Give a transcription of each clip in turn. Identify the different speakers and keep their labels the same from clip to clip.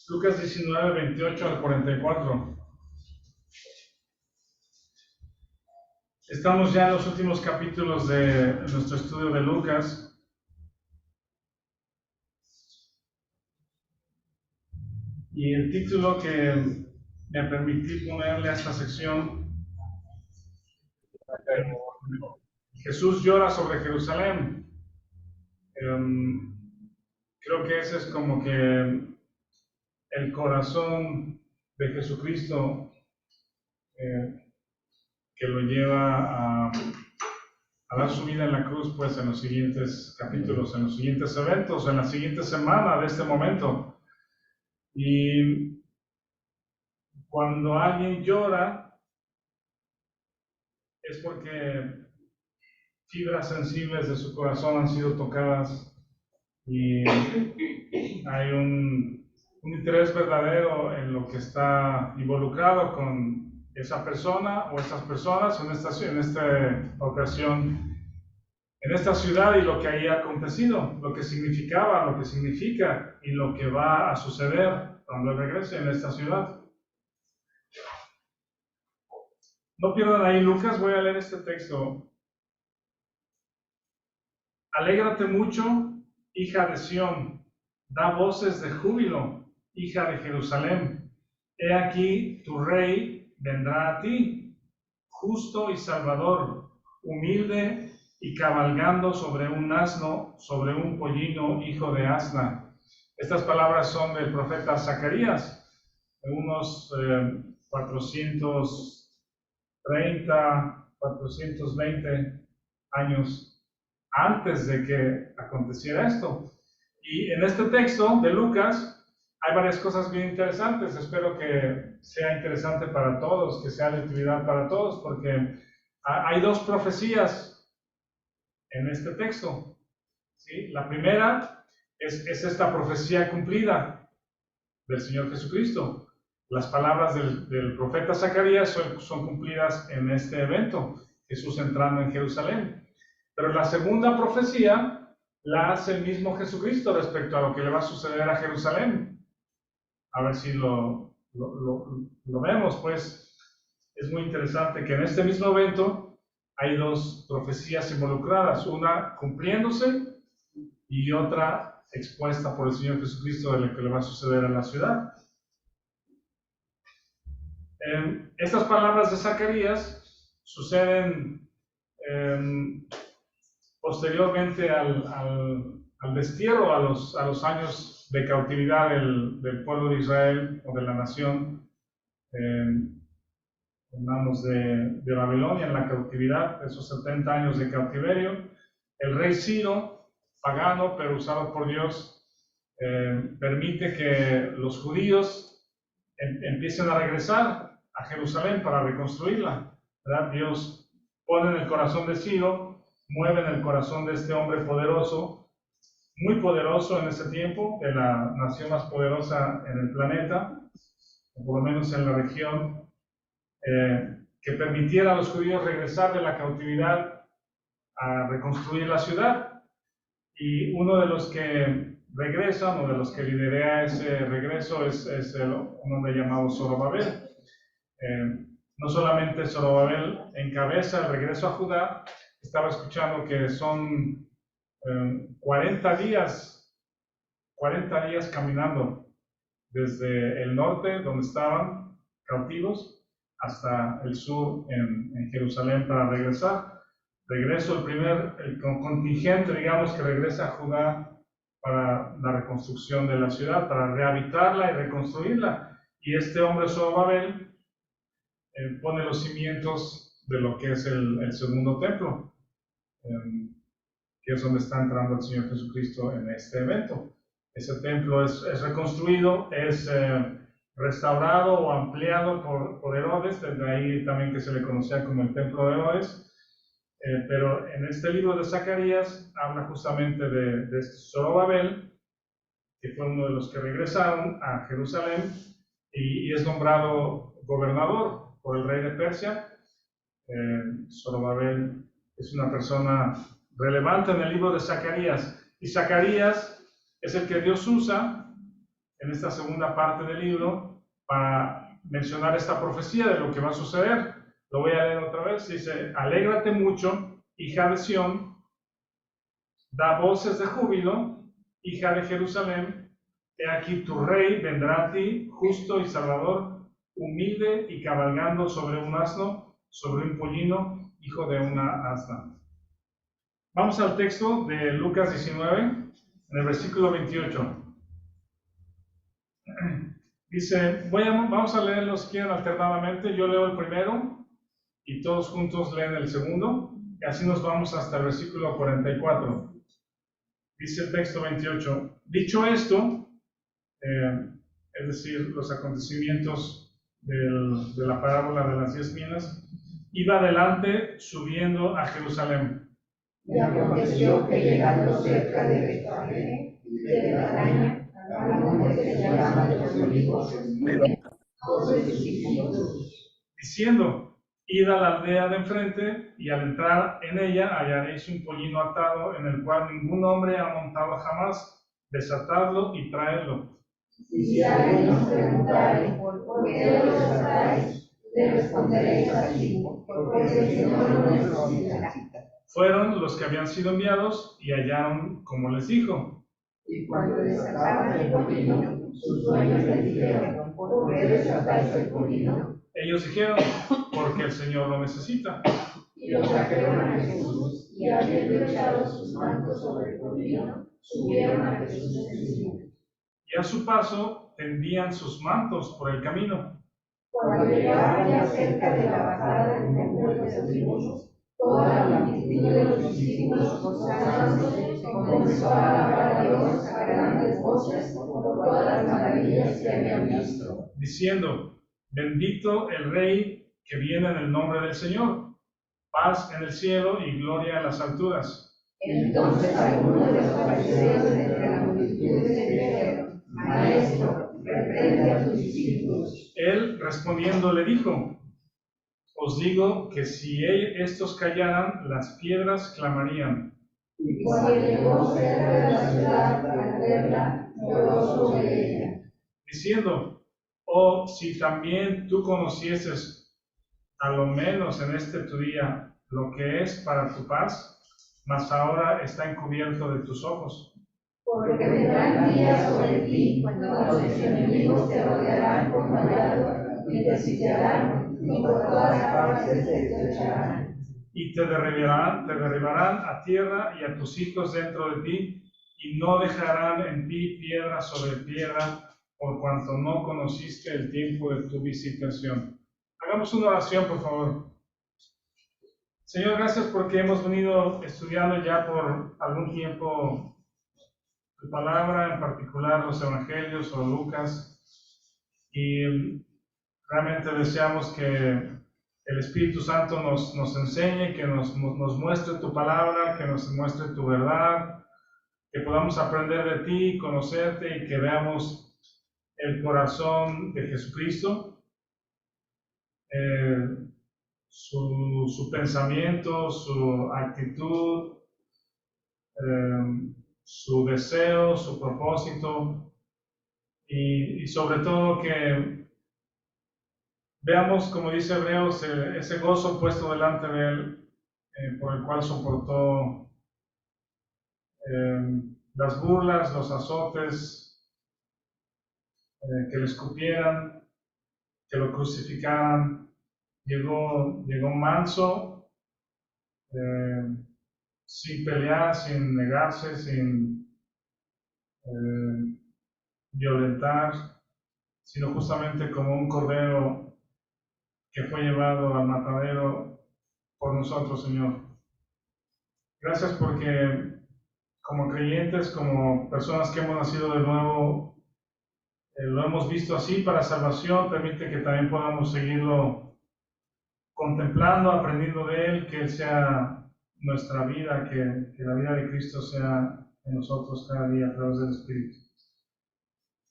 Speaker 1: Lucas 19, 28 al 44. Estamos ya en los últimos capítulos de nuestro estudio de Lucas. Y el título que me permití ponerle a esta sección, Jesús llora sobre Jerusalén. Creo que ese es como que el corazón de Jesucristo que lo lleva a dar su vida en la cruz, pues en los siguientes capítulos, en los siguientes eventos, en la siguiente semana de este momento. Y cuando alguien llora es porque fibras sensibles de su corazón han sido tocadas y hay un interés verdadero en lo que está involucrado con esa persona o estas personas en esta ocasión, en esta ciudad, y lo que ahí ha acontecido, lo que significaba, lo que significa y lo que va a suceder cuando regrese en esta ciudad. No pierdan ahí Lucas, voy a leer este texto. Alégrate mucho, hija de Sión, da voces de júbilo, hija de Jerusalén. He aquí, tu rey vendrá a ti, justo y salvador, humilde y cabalgando sobre un asno, sobre un pollino, hijo de asna. Estas palabras son del profeta Zacarías, de unos 430, 420 años antes de que aconteciera esto. Y en este texto de Lucas hay varias cosas bien interesantes. Espero que sea interesante para todos, que sea de utilidad para todos, porque hay dos profecías en este texto, ¿sí? La primera es esta profecía cumplida del Señor Jesucristo. Las palabras del profeta Zacarías son cumplidas en este evento, Jesús entrando en Jerusalén. Pero la segunda profecía la hace el mismo Jesucristo respecto a lo que le va a suceder a Jerusalén. A ver si lo vemos, pues es muy interesante que en este mismo evento hay dos profecías involucradas, una cumpliéndose y otra expuesta por el Señor Jesucristo de lo que le va a suceder a la ciudad. Estas palabras de Zacarías suceden posteriormente al destierro, a los años de cautividad del pueblo de Israel o de la nación, hablamos de Babilonia en la cautividad, esos 70 años de cautiverio. El rey Ciro, pagano pero usado por Dios, permite que los judíos empiecen a regresar a Jerusalén para reconstruirla, ¿verdad? Dios pone en el corazón de Ciro, mueve en el corazón de este hombre poderoso, muy poderoso en ese tiempo, de la nación más poderosa en el planeta, o por lo menos en la región, que permitiera a los judíos regresar de la cautividad a reconstruir la ciudad. Y uno de los que regresan, o de los que lidera ese regreso, es un hombre llamado Zorobabel. No solamente Zorobabel encabeza el regreso a Judá, estaba escuchando que son 40 días caminando desde el norte, donde estaban cautivos, hasta el sur en Jerusalén para regresar. Regreso el contingente, digamos, que regresa a Judá para la reconstrucción de la ciudad, para rehabilitarla y reconstruirla. Y este hombre Zorobabel pone los cimientos de lo que es el segundo templo, que es donde está entrando el Señor Jesucristo en este evento. Ese templo es reconstruido, es restaurado o ampliado por Herodes, desde ahí también que se le conocía como el templo de Herodes. Pero en este libro de Zacarías habla justamente de este Zorobabel, que fue uno de los que regresaron a Jerusalén y es nombrado gobernador por el rey de Persia. Zorobabel es una persona relevante en el libro de Zacarías, y Zacarías es el que Dios usa en esta segunda parte del libro para mencionar esta profecía de lo que va a suceder. Lo voy a leer otra vez. Dice: alégrate mucho, hija de Sión, da voces de júbilo, hija de Jerusalén. He aquí tu rey vendrá a ti, justo y salvador, humilde y cabalgando sobre un asno, sobre un pollino, hijo de una asna. Vamos al texto de Lucas 19, en el versículo 28. Dice, vamos a leerlos si quieren alternadamente. Yo leo el primero y todos juntos leen el segundo, y así nos vamos hasta el versículo 44. Dice el texto 28, dicho esto, es decir, los acontecimientos de la parábola de las 10 minas, iba adelante subiendo a Jerusalén.
Speaker 2: Y aconteció que llegando cerca de Betfagé y de Betania, al monte que se llama de los Olivos, todos sus discípulos,
Speaker 1: diciendo, id a la aldea de enfrente, y al entrar en ella hallaréis un pollino atado, en el cual ningún hombre ha montado jamás. Desatadlo y traedlo.
Speaker 2: Y si alguien os preguntare, ¿por qué lo desatáis? Le responderéis así, porque el Señor lo necesita.
Speaker 1: Fueron los que habían sido enviados y hallaron como les dijo.
Speaker 2: Y cuando desataban el pollino, sus dueños le dijeron, ¿por qué desatáis el pollino?
Speaker 1: Ellos dijeron, porque el Señor lo necesita.
Speaker 2: Y lo trajeron a Jesús, y habiendo echado sus mantos sobre el pollino, subieron a Jesús encima.
Speaker 1: Y a su paso tendían sus mantos por el camino.
Speaker 2: Cuando llegaron ya cerca de la bajada del monte de los Olivos, toda la multitud de los discípulos, gozándose, comenzó a alabar a Dios a grandes voces por todas las maravillas que habían visto,
Speaker 1: diciendo, bendito el Rey que viene en el nombre del Señor, paz en el cielo y gloria en las alturas.
Speaker 2: Entonces algunos de los fariseos de entre la multitud le dijeron, Maestro, reprende a tus discípulos.
Speaker 1: Él respondiendo le dijo, os digo que si estos callaran, las piedras clamarían.
Speaker 2: Y cuando llegó cerca de la ciudad, al verla, lloró sobre ella,
Speaker 1: diciendo, oh, si también tú conocieses, a lo menos en este tu día, lo que es para tu paz, mas ahora está encubierto de tus ojos.
Speaker 2: Porque vendrán días sobre ti cuando tus enemigos te rodearán con vallado y te sitiarán y por todas partes te estrecharán.
Speaker 1: Y te derribarán a tierra y a tus hijos dentro de ti, y no dejarán en ti piedra sobre piedra, por cuanto no conociste el tiempo de tu visitación. Hagamos una oración, por favor. Señor, gracias porque hemos venido estudiando ya por algún tiempo tu palabra, en particular los evangelios o Lucas, y realmente deseamos que el Espíritu Santo nos enseñe, que nos muestre tu palabra, que nos muestre tu verdad, que podamos aprender de ti, conocerte y que veamos el corazón de Jesucristo, su pensamiento, su actitud, su deseo, su propósito, y sobre todo que veamos, como dice Hebreos, ese gozo puesto delante de él, por el cual soportó las burlas, los azotes, que le escupieran, que lo crucificaran. Llegó manso, sin pelear, sin negarse, sin violentar, sino justamente como un cordero que fue llevado al matadero por nosotros, Señor. Gracias porque como creyentes, como personas que hemos nacido de nuevo, lo hemos visto así para salvación. Permite que también podamos seguirlo contemplando, aprendiendo de Él, que Él sea nuestra vida, que la vida de Cristo sea en nosotros cada día a través del Espíritu.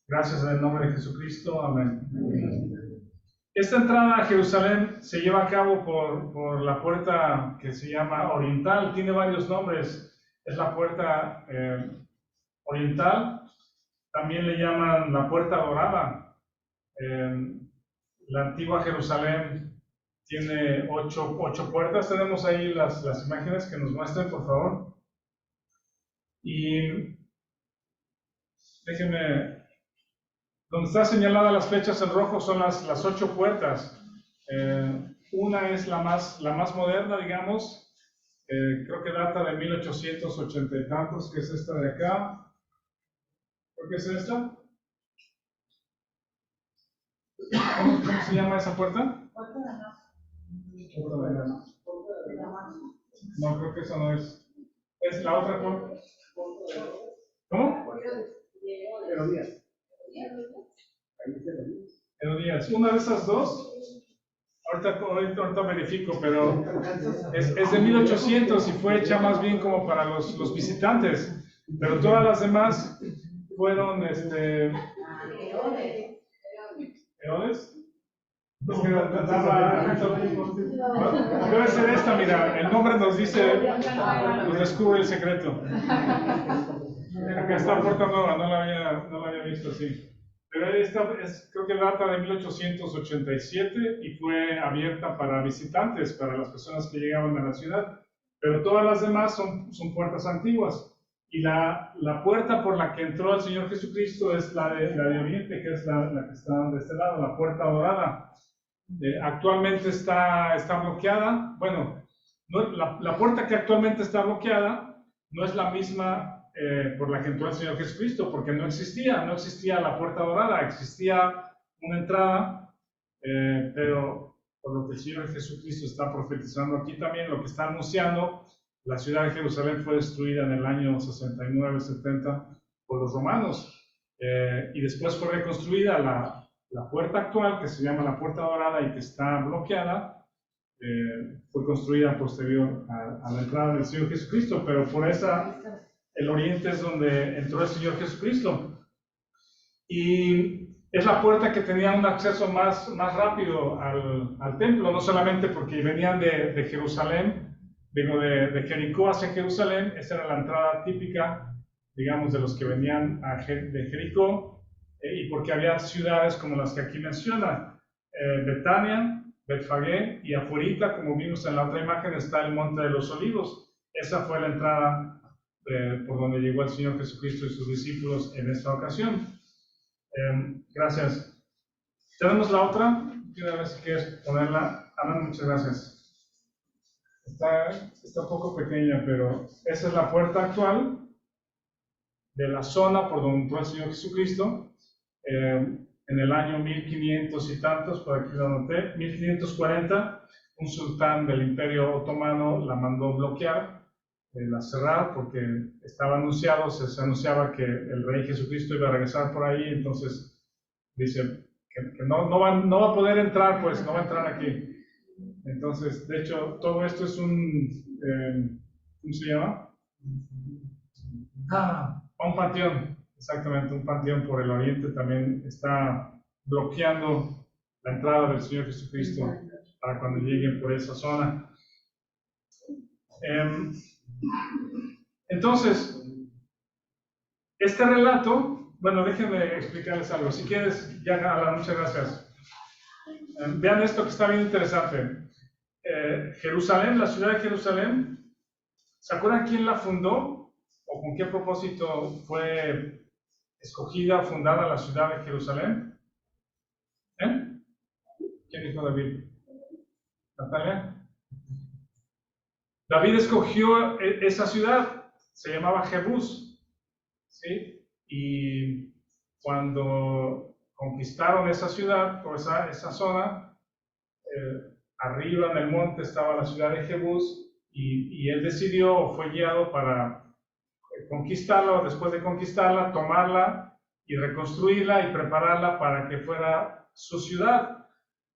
Speaker 1: Gracias en el nombre de Jesucristo. Amén. Esta entrada a Jerusalén se lleva a cabo por la puerta que se llama Oriental. Tiene varios nombres. Es la puerta oriental, también le llaman la Puerta Dorada. La antigua Jerusalén tiene ocho puertas. Tenemos ahí las imágenes que nos muestren, por favor. Y déjenme, donde está señalada las flechas en rojo son las 8 puertas. Una es la más moderna, digamos, creo que data de 1880 y tantos, que es esta de acá. ¿Por qué es esta? ¿Cómo se llama esa puerta? Puerta de Damasco. No, creo que esa no es. Es la otra puerta. ¿Cómo? Herodías. Una de esas dos. Ahorita verifico, pero es de 1800 y fue hecha más bien como para los visitantes. Pero todas las demás fueron ¿Herodes? Debe ser esta, mira, el nombre nos dice, nos descubre el secreto. Acá está Puerta Nueva, no la había visto así. Pero esta creo que data de 1887 y fue abierta para visitantes, para las personas que llegaban a la ciudad. Pero todas las demás son puertas antiguas. Y la puerta por la que entró el Señor Jesucristo es la de Oriente, que es la que está de este lado, la Puerta Dorada. Actualmente está bloqueada. Bueno, la puerta que actualmente está bloqueada no es la misma por la que entró el Señor Jesucristo, porque no existía la Puerta Dorada, existía una entrada, pero por lo que el Señor Jesucristo está profetizando aquí también, lo que está anunciando, la ciudad de Jerusalén fue destruida en el año 69-70 por los romanos, y después fue reconstruida la puerta actual, que se llama la Puerta Dorada y que está bloqueada, fue construida posterior a la entrada del Señor Jesucristo, pero por esa, el oriente es donde entró el Señor Jesucristo. Y es la puerta que tenía un acceso más rápido al templo, no solamente porque venían de Jerusalén, de Jericó hacia Jerusalén, esa era la entrada típica, digamos, de los que venían de Jericó, y porque había ciudades como las que aquí menciona, Betania, Betfagé, y afuera, como vimos en la otra imagen, está el Monte de los Olivos. Esa fue la entrada por donde llegó el Señor Jesucristo y sus discípulos en esta ocasión. Gracias. Tenemos la otra. Una vez si quieres ponerla. Ana, muchas gracias. Está un poco pequeña, pero esa es la puerta actual de la zona por donde entró el Señor Jesucristo. En el año 1500 y tantos, por aquí lo anoté, 1540, un sultán del Imperio Otomano la mandó bloquear, la cerrar, porque estaba anunciado, se anunciaba que el Rey Jesucristo iba a regresar por ahí, entonces dice que no va a poder entrar, pues no va a entrar aquí. Entonces, de hecho, todo esto es ¿cómo se llama? Un panteón. Exactamente, un panteón por el oriente también está bloqueando la entrada del Señor Jesucristo para cuando lleguen por esa zona. Entonces, este relato, bueno, déjenme explicarles algo. Si quieres, ya, Alan, muchas gracias. Vean esto que está bien interesante. Jerusalén, la ciudad de Jerusalén, ¿se acuerdan quién la fundó? ¿O con qué propósito fue escogida, fundada la ciudad de Jerusalén? ¿Quién dijo David? ¿Natalia? David escogió esa ciudad, se llamaba Jebús, ¿sí? Y cuando conquistaron esa ciudad, o esa zona, arriba en el monte estaba la ciudad de Jebús, y él decidió, o fue guiado para conquistarla, o después de conquistarla, tomarla y reconstruirla y prepararla para que fuera su ciudad,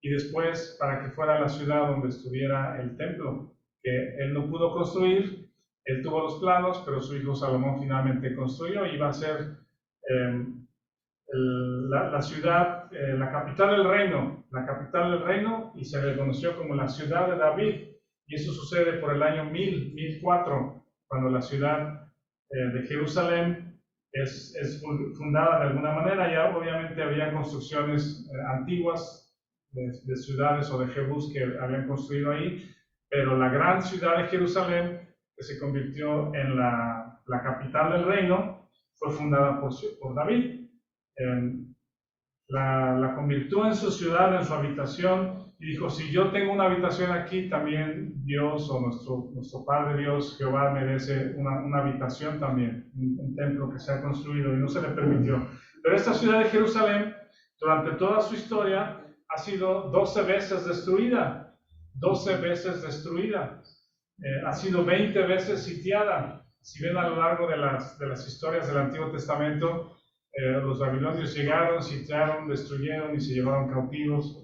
Speaker 1: y después para que fuera la ciudad donde estuviera el templo, que él no pudo construir. Él tuvo los planos, pero su hijo Salomón finalmente construyó, y iba a ser la ciudad, la capital del reino, y se le conoció como la ciudad de David, y eso sucede por el año 1004, cuando la ciudad de Jerusalén es fundada de alguna manera. Ya obviamente había construcciones antiguas de ciudades o de Jebús que habían construido ahí, pero la gran ciudad de Jerusalén, que se convirtió en la capital del reino, fue fundada por David. La convirtió en su ciudad, en su habitación, y dijo, si yo tengo una habitación aquí, también Dios o nuestro Padre Dios, Jehová, merece una habitación también, un templo que se ha construido, y no se le permitió. Pero esta ciudad de Jerusalén, durante toda su historia, ha sido 12 veces destruida, 12 veces destruida, ha sido 20 veces sitiada. Si ven a lo largo de las historias del Antiguo Testamento, los babilonios llegaron, sitiaron, destruyeron y se llevaron cautivos.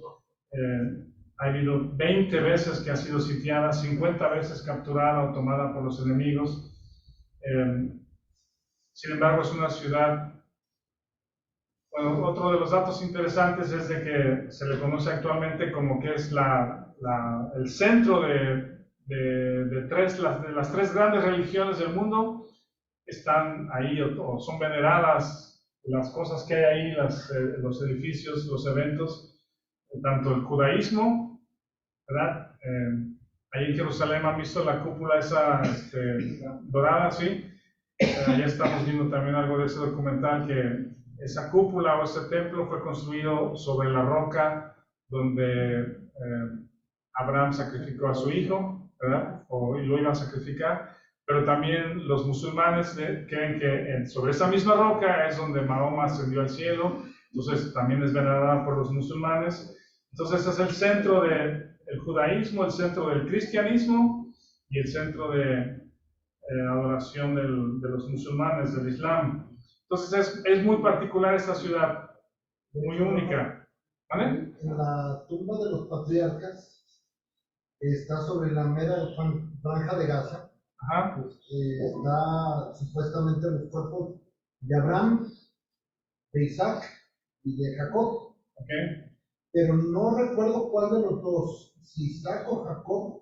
Speaker 1: Ha habido 20 veces que ha sido sitiada, 50 veces capturada o tomada por los enemigos. Sin embargo, es una ciudad. Bueno, otro de los datos interesantes es de que se le conoce actualmente como que es el centro de las tres grandes religiones del mundo. Están ahí o son veneradas las cosas que hay ahí, los edificios, los eventos, tanto el judaísmo, ¿verdad? Ahí en Jerusalén han visto la cúpula esa dorada, ¿sí? Ya estamos viendo también algo de ese documental, que esa cúpula o ese templo fue construido sobre la roca donde Abraham sacrificó a su hijo, ¿verdad? Y lo iba a sacrificar. Pero también los musulmanes creen que sobre esa misma roca es donde Mahoma ascendió al cielo, entonces también es venerada por los musulmanes. Entonces es el centro del judaísmo, el centro del cristianismo y el centro de adoración de los musulmanes, del Islam. Entonces es muy particular esta ciudad, muy única. ¿Vale?
Speaker 3: En la tumba de los patriarcas está sobre la mera franja de Gaza.
Speaker 1: Ajá.
Speaker 3: Pues, está supuestamente los cuerpos de Abraham, de Isaac y de Jacob.
Speaker 1: Okay.
Speaker 3: Pero no recuerdo cuál de los dos, si Isaac o Jacob,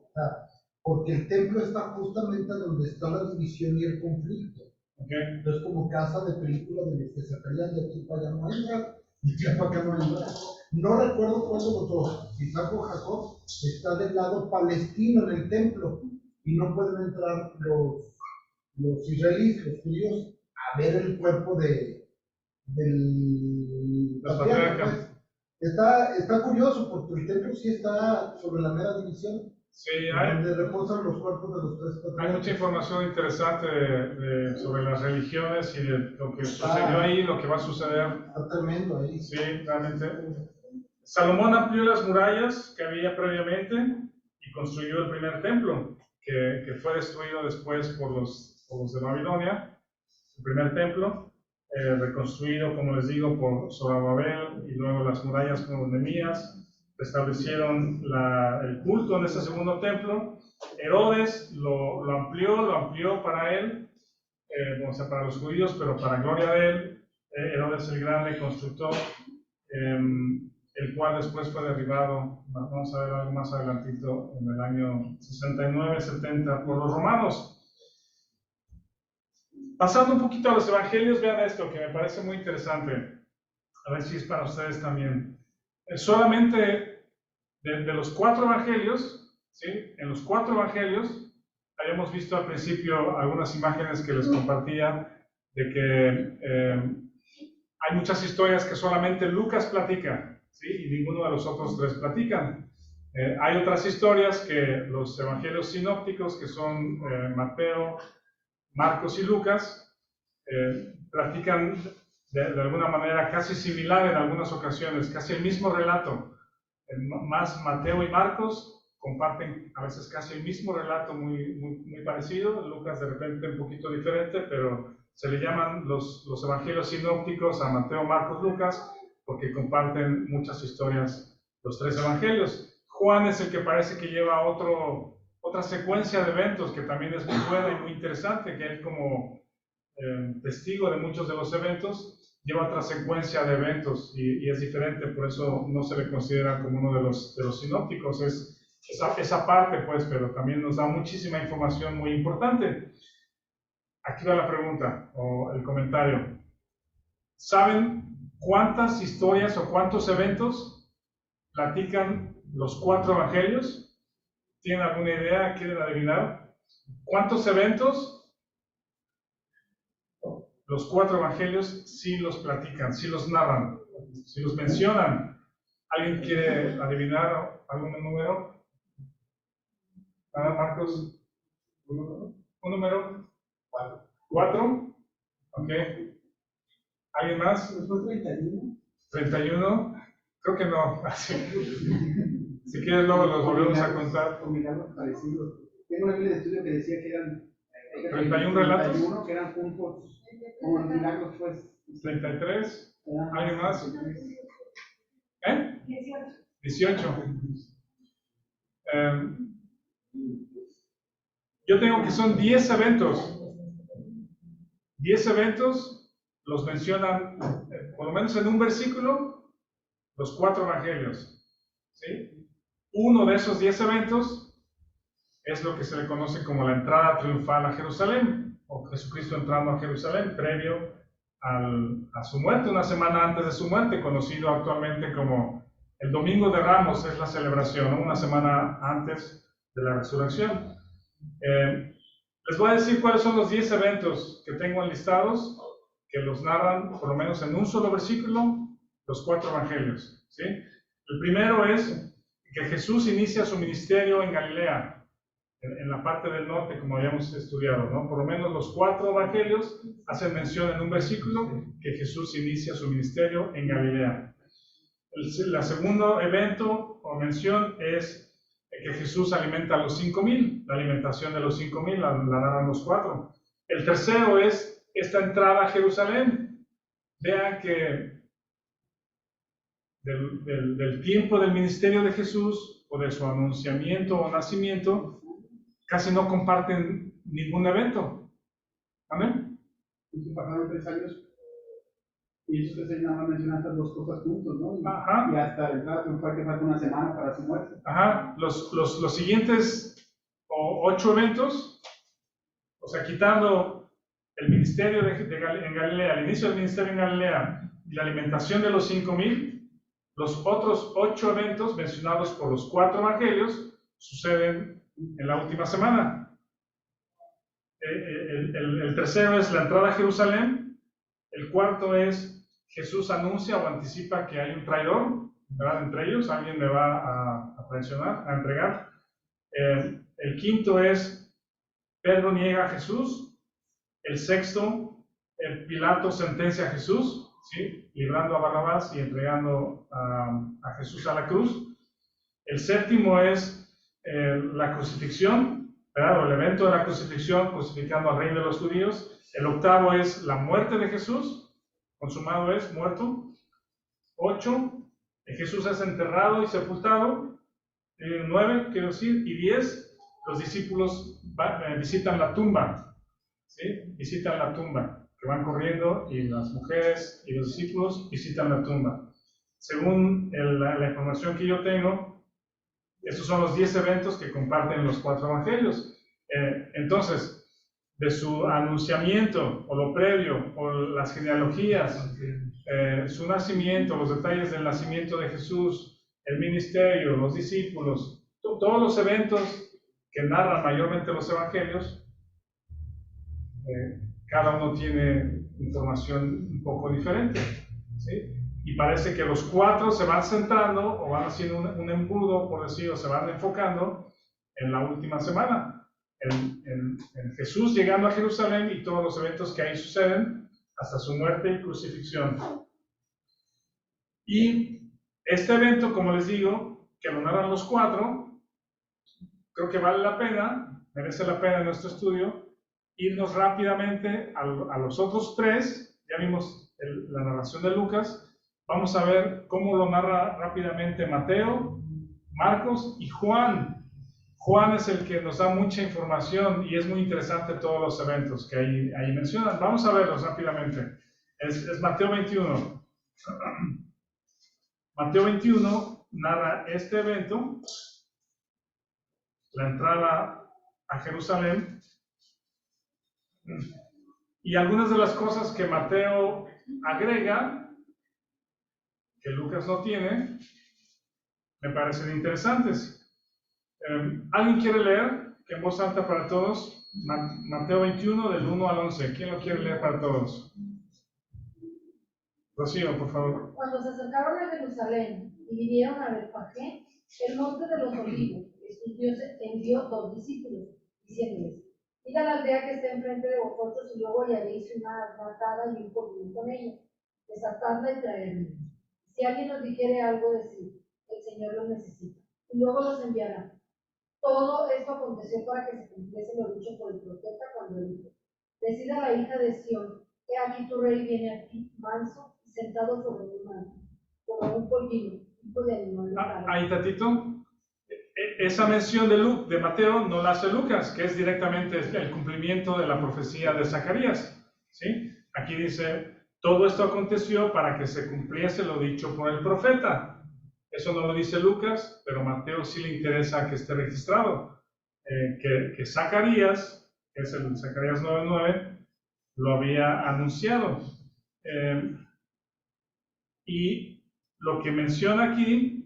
Speaker 3: porque el templo está justamente donde está la división y el conflicto.
Speaker 1: Okay.
Speaker 3: Entonces, como casa de película de los que se pelean de aquí para allá no entra, y de para acá no entra. No recuerdo cuál de los dos, si Isaac o Jacob, está del lado palestino en el templo y no pueden entrar los israelíes, los judíos, a ver el cuerpo del patriarca. Pues. Está curioso porque el templo sí está sobre la mera división.
Speaker 1: Sí,
Speaker 3: donde reposan los cuerpos de los tres patriarcas.
Speaker 1: Hay mucha información interesante sobre las religiones y de lo que sucedió ahí, lo que va a suceder.
Speaker 3: Está tremendo ahí.
Speaker 1: Sí, realmente. Salomón amplió las murallas que había previamente y construyó el primer templo, que fue destruido después por los de Babilonia. El primer templo, reconstruido, como les digo, por Zorobabel, y luego las murallas por Nehemías. Establecieron el culto en ese segundo templo. Herodes lo amplió para él, o sea, para los judíos, pero para gloria de él. Herodes el Grande, constructor, el cual después fue derribado, vamos a ver algo más adelantito, en el año 69-70 por los romanos. Pasando un poquito a los evangelios, vean esto que me parece muy interesante, a ver si es para ustedes también. Solamente de los 4 evangelios, ¿sí? En los 4 evangelios, habíamos visto al principio algunas imágenes que les compartía de que hay muchas historias que solamente Lucas platica, ¿sí? Y ninguno de los otros 3 platican. Hay otras historias que los evangelios sinópticos, que son Mateo, Marcos y Lucas, platican de alguna manera casi similar en algunas ocasiones, casi el mismo relato. Más Mateo y Marcos comparten a veces casi el mismo relato, muy parecido. Lucas de repente un poquito diferente, pero se le llaman los evangelios sinópticos a Mateo, Marcos, Lucas, porque comparten muchas historias los 3 evangelios. Juan es el que parece que lleva otra secuencia de eventos que también es muy buena y muy interesante, que él como testigo de muchos de los eventos lleva otra secuencia de eventos y es diferente, por eso no se le considera como uno de los sinópticos. Es esa parte, pues, pero también nos da muchísima información muy importante. Aquí va la pregunta o el comentario. ¿Saben cuántas historias o cuántos eventos platican los 4 evangelios? ¿Tienen alguna idea? ¿Quieren adivinar? ¿Cuántos eventos los 4 evangelios sí los platican, sí los narran, sí los mencionan? ¿Alguien quiere adivinar algún número? Marcos, ¿un número? 4. Ok. ¿Alguien más?
Speaker 4: ¿Después 31?
Speaker 1: 31. Creo que no. Si quieres, luego los volvemos a contar.
Speaker 4: Con milagros parecidos. Tengo una Biblia de estudio que decía que eran
Speaker 1: 31 relatos.
Speaker 4: 31 que eran juntos con milagros, pues.
Speaker 1: 33. ¿Alguien más?
Speaker 2: 18.
Speaker 1: 18. Yo tengo que son 10 eventos. 10 eventos los mencionan, por lo menos en un versículo, los 4 evangelios. ¿Sí? Uno de esos 10 eventos es lo que se le conoce como la entrada triunfal a Jerusalén, o Jesucristo entrando a Jerusalén previo a su muerte, una semana antes de su muerte, conocido actualmente como el Domingo de Ramos, es la celebración, ¿no? Una semana antes de la resurrección. Les voy a decir cuáles son los 10 eventos que tengo enlistados, que los narran, por lo menos en un solo versículo, los 4 evangelios. ¿Sí? El primero es que Jesús inicia su ministerio en Galilea, en la parte del norte, como habíamos estudiado, ¿no? Por lo menos los 4 evangelios hacen mención en un versículo que Jesús inicia su ministerio en Galilea. El segundo evento o mención es que Jesús alimenta a los 5,000, la alimentación de los 5,000 la narran los 4. El tercero es esta entrada a Jerusalén. Vean que del tiempo del ministerio de Jesús o de su anunciamiento o nacimiento, casi no comparten ningún evento. ¿Amén?
Speaker 4: Entonces pasaron 3 años y eso que se llama mencionar estas 2 cosas juntos, ¿no?
Speaker 1: Ajá.
Speaker 4: Y hasta la entrada triunfal que falta una semana para su muerte.
Speaker 1: Ajá. Los siguientes 8 eventos, o sea, quitando el ministerio en Galilea, el inicio del ministerio en Galilea y la alimentación de los 5,000, los otros 8 eventos mencionados por los 4 evangelios suceden en la última semana. El tercero es la entrada a Jerusalén. El cuarto es Jesús anuncia o anticipa que hay un traidor, ¿verdad? Entre ellos, alguien me va a traicionar, a entregar. El quinto es Pedro niega a Jesús. El sexto, Pilato sentencia a Jesús, ¿sí? Librando a Barrabás y entregando a Jesús a la cruz. El séptimo es la crucifixión, ¿verdad? O el evento de la crucifixión, crucificando al rey de los judíos. El octavo es la muerte de Jesús, consumado es, muerto. 8, Jesús es enterrado y sepultado. 9, quiero decir, y 10, los discípulos visitan la tumba, ¿sí? Visitan la tumba, que van corriendo, y las mujeres y los discípulos visitan la tumba. Según la información que yo tengo, estos son los 10 eventos que comparten los 4 evangelios. Entonces, de su anunciamiento, o lo previo, o las genealogías, su nacimiento, los detalles del nacimiento de Jesús, el ministerio, los discípulos, todos los eventos que narran mayormente los evangelios, cada uno tiene información un poco diferente, ¿sí? Y parece que los 4 se van centrando o van haciendo un embudo, por decirlo, se van enfocando en la última semana, en Jesús llegando a Jerusalén y todos los eventos que ahí suceden hasta su muerte y crucifixión. Y este evento, como les digo, que lo narran los 4, creo que vale la pena, merece la pena en nuestro estudio, irnos rápidamente a los otros 3. Ya vimos la narración de Lucas. Vamos a ver cómo lo narra rápidamente Mateo, Marcos y Juan. Juan es el que nos da mucha información y es muy interesante todos los eventos que ahí mencionan. Vamos a verlos rápidamente. Es Mateo 21. Mateo 21 narra este evento, la entrada a Jerusalén. Y algunas de las cosas que Mateo agrega, que Lucas no tiene, me parecen interesantes. ¿Alguien quiere leer, que en voz alta para todos, Mateo 21 del 1 al 11? ¿Quién lo quiere leer para todos? Rocío, por favor.
Speaker 2: Cuando se acercaron a Jerusalén y vinieron a Betfagé, el monte de los olivos, Jesús envió 2 discípulos, diciéndoles: id a la aldea que está enfrente de vosotros, y luego hallaréis una asna atada y un pollino con ella. Desatadla y traedla. Si alguien os dijere algo, decid: el Señor lo necesita, y luego los enviará. Todo esto aconteció para que se cumpliese lo dicho por el profeta cuando dijo: decid a la hija de Sión, que aquí tu rey viene a ti, manso y sentado sobre un manto, como un pollino, tipo de animal de carga.
Speaker 1: Ahí tantito. Esa mención de Mateo no la hace Lucas, que es directamente el cumplimiento de la profecía de Zacarías. ¿Sí? Aquí dice, todo esto aconteció para que se cumpliese lo dicho por el profeta. Eso no lo dice Lucas, pero Mateo sí le interesa que esté registrado. Que Zacarías, que es el Zacarías 9:9, lo había anunciado. Y lo que menciona aquí